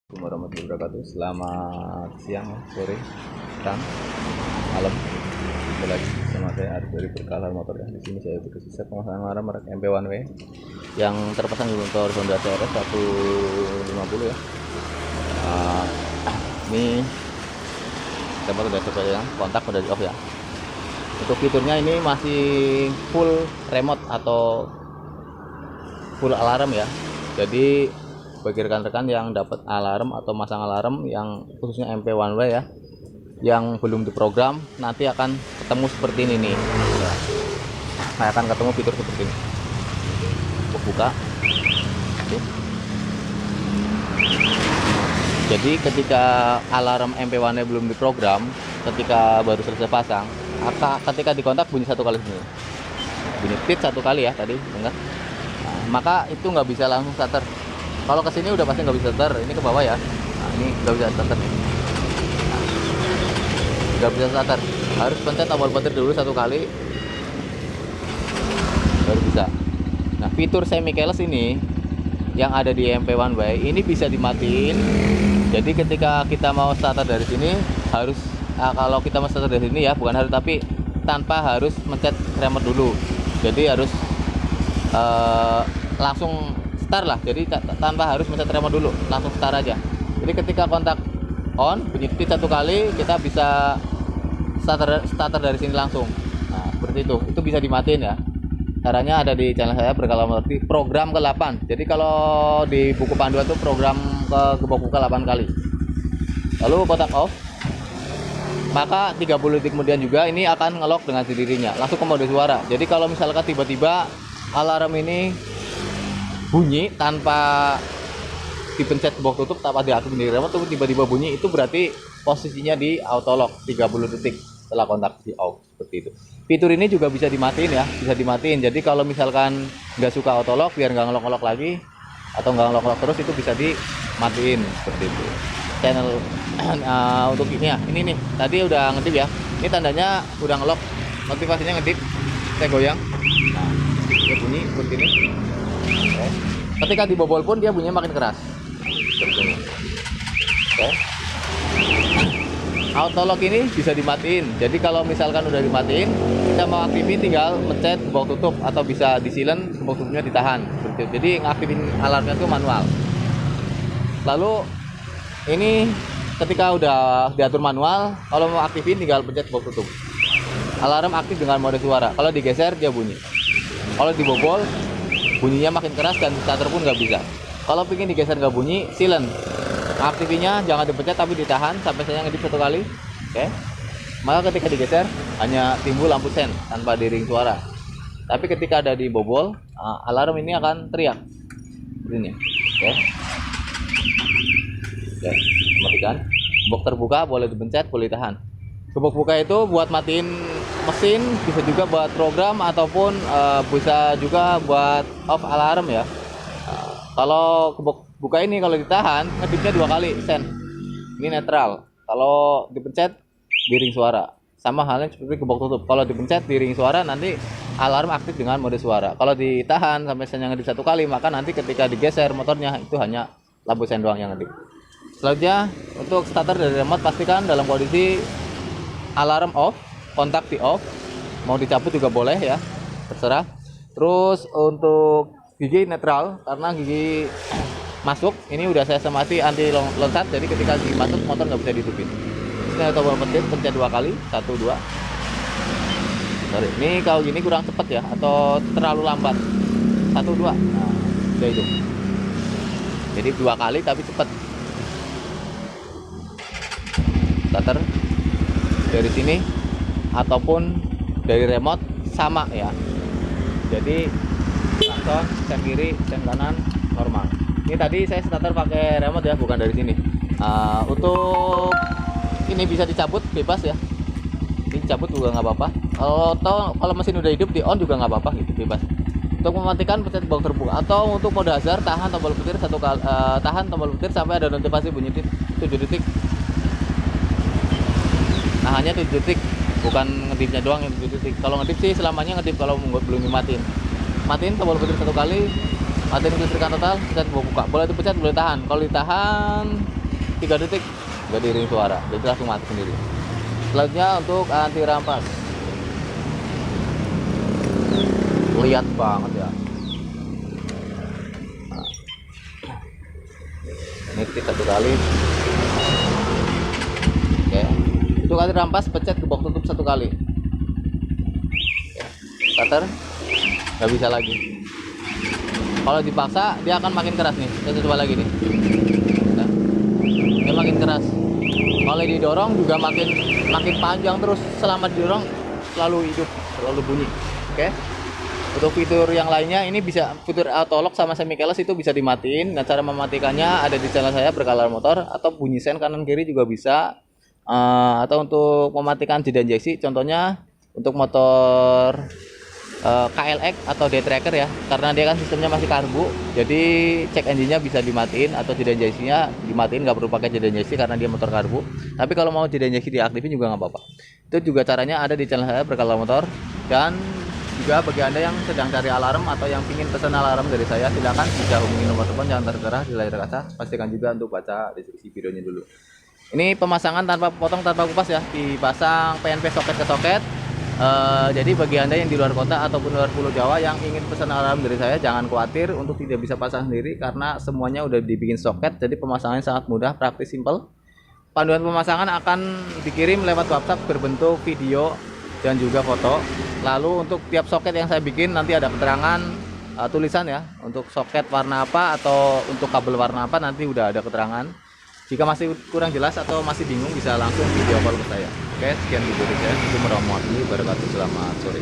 Assalamualaikum warahmatullahi wabarakatuh. Selamat siang, sore, petang, malam. Kembali lagi sama saya Arif dari Berkala Motor ya. Di sini saya berusaha pemasangan alarm merek MP1W yang terpasang di motor Honda CRF 150 ya. Nah, ini remote udah coba ya, kontak udah di off ya. Untuk fiturnya ini masih full remote atau full alarm ya. Jadi bagi rekan-rekan yang dapat alarm atau masang alarm yang khususnya MP1W ya, yang belum diprogram, nanti akan ketemu seperti ini nih. Nah, akan ketemu fitur seperti ini. Aku buka. Jadi ketika alarm MP1W belum diprogram, ketika baru selesai pasang, ketika dikontak bunyi satu kali sini. Bunyi tit satu kali ya tadi, dengar? Nah, maka itu nggak bisa langsung starter. Kalau kesini udah pasti nggak bisa starter. Ini ke bawah ya. Nah, ini nggak bisa starter nih. Nah, nggak bisa starter. Harus pencet tombol petir dulu satu kali, baru bisa. Nah, fitur semi keyless ini yang ada di MP1W ini bisa dimatiin. Jadi ketika kita mau starter dari sini harus kalau kita mau starter dari sini ya, bukan harus, tapi tanpa harus mencet remote dulu. Jadi harus langsung start lah, jadi tanpa harus mencet remote dulu, langsung start aja. Jadi ketika kontak on bunyi tit satu kali, kita bisa starter dari sini langsung. Nah seperti itu bisa dimatiin ya. Caranya ada di channel saya Berkala Motor program ke-8. Jadi kalau di buku panduan itu program ke 8 kali. Lalu kontak off, maka 30 detik kemudian juga ini akan ngelok dengan sendirinya langsung ke mode suara. Jadi kalau misalkan tiba-tiba alarm ini bunyi tanpa dipencet box tutup, tanpa diaktifkan di remote, tiba-tiba bunyi, itu berarti posisinya di auto lock 30 detik setelah kontak di off. Seperti itu. Fitur ini juga bisa dimatiin ya, bisa dimatiin. Jadi kalau misalkan nggak suka auto lock, biar nggak ngelok-ngelok lagi atau nggak ngelok-ngelok terus, itu bisa dimatiin seperti itu. Channel untuk ini ya, ini nih tadi udah ngedip ya, ini tandanya udah ngelok, notifikasinya ngedip, saya goyang, nah dia bunyi seperti ini. Oke. Ketika dibobol pun dia bunyinya makin keras. Oke. Auto lock ini bisa dimatiin. Jadi kalau misalkan udah dimatiin, kita mau aktifin tinggal mencet box tutup, atau bisa di silent, box tutupnya ditahan. Jadi ngaktifin alarmnya itu manual. Lalu ini ketika udah diatur manual, kalau mau aktifin tinggal pencet box tutup. Alarm aktif dengan mode suara. Kalau digeser dia bunyi. Kalau dibobol bunyinya makin keras dan starter pun nggak bisa. Kalau pingin digeser nggak bunyi, silent. Aktifinya jangan dipencet tapi ditahan sampai saya ngedip satu kali. Oke. Maka ketika digeser hanya timbul lampu sen tanpa diring suara. Tapi ketika ada di bobol, alarm ini akan teriak. Ini. Oke. Oke, matikan. Box terbuka boleh dipencet, boleh ditahan. Box buka itu buat matiin mesin, bisa juga buat program, ataupun bisa juga buat off alarm ya. Kalau buka ini kalau ditahan ngedipnya 2 kali sen, ini netral. Kalau dipencet diring suara, sama halnya seperti box tutup. Kalau dipencet diring suara, nanti alarm aktif dengan mode suara. Kalau ditahan sampai sen yang ngedip 1 kali, maka nanti ketika digeser motornya itu hanya lampu sen doang yang ngedip. Selanjutnya untuk starter dari remote, pastikan dalam kondisi alarm off, kontak di off. Mau dicabut juga boleh ya, terserah. Terus untuk gigi netral, karena gigi masuk ini udah saya semati anti loncat, jadi ketika gigi masuk motor nggak bisa dihidupin. Ini tombol petir, pencet 2 kali, 1, 2. Sorry, ini kalau gini kurang cepet ya, atau terlalu lambat. 1, 2. Nah, udah itu. Jadi 2 kali tapi cepet. Starter dari sini ataupun dari remote sama ya. Jadi klakson, sen kiri, sen kanan normal. Ini tadi saya starter pakai remote ya, bukan dari sini. Untuk ini bisa dicabut bebas ya. Ini cabut juga nggak apa-apa. Kalau mesin udah hidup di on juga nggak apa-apa gitu, bebas. Untuk mematikan pencet box terbuka, atau untuk mode hazard tahan tombol petir tahan tombol petir sampai ada notifikasi bunyi 7 detik. Nah hanya 7 detik, bukan ngedipnya doang yang 7 detik. Kalau ngedip sih selamanya ngedip kalau belum dimatiin. Matiin tombol petir 1 kali, matiin kelistrikan total, pencet buka. Boleh dipencet, boleh tahan. Kalau ditahan 3 detik nggak diiring suara, jadi langsung mati sendiri. Selanjutnya untuk anti rampas, lihat banget ya. Nah, ini kita 1 kali. Oke, untuk anti rampas pencet gembok tutup 1 kali. Starter nggak bisa lagi. Kalau dipaksa dia akan makin keras nih. Kita coba lagi nih. Nah, dia makin keras. Kalau didorong juga makin panjang terus. Selama didorong selalu hidup, selalu bunyi. Oke. Untuk fitur yang lainnya ini bisa fitur auto lock sama semi keyless itu bisa dimatiin. Nah, cara mematikannya ada di channel saya Berkalar Motor, atau bunyi sen kanan kiri juga bisa. Atau untuk mematikan jeda injeksi, contohnya untuk motor KLX atau D-Tracker ya, karena dia kan sistemnya masih karbu, jadi cek engine-nya bisa dimatiin atau jeda injeksinya dimatiin, nggak perlu pakai jeda injeksi karena dia motor karbu. Tapi kalau mau jeda injeksi diaktifin juga nggak apa-apa. Itu juga caranya ada di channel saya Berkalar Motor. Dan juga bagi anda yang sedang cari alarm atau yang ingin pesan alarm dari saya, silakan bisa hubungi nomor telepon yang tertera di layar kaca. Pastikan juga untuk baca deskripsi videonya dulu. Ini pemasangan tanpa potong, tanpa kupas ya, dipasang PNP soket ke soket. Jadi bagi anda yang di luar kota ataupun luar Pulau Jawa yang ingin pesan alarm dari saya, jangan khawatir untuk tidak bisa pasang sendiri karena semuanya udah dibikin soket. Jadi pemasangannya sangat mudah, praktis, simple. Panduan pemasangan akan dikirim lewat WhatsApp berbentuk video dan juga foto. Lalu untuk tiap soket yang saya bikin nanti ada keterangan tulisan ya, untuk soket warna apa atau untuk kabel warna apa, nanti udah ada keterangan. Jika masih kurang jelas atau masih bingung bisa langsung video call ke saya. Oke, sekian video dari saya. Assalamualaikum warahmatullahi wabarakatuh. Selamat sore.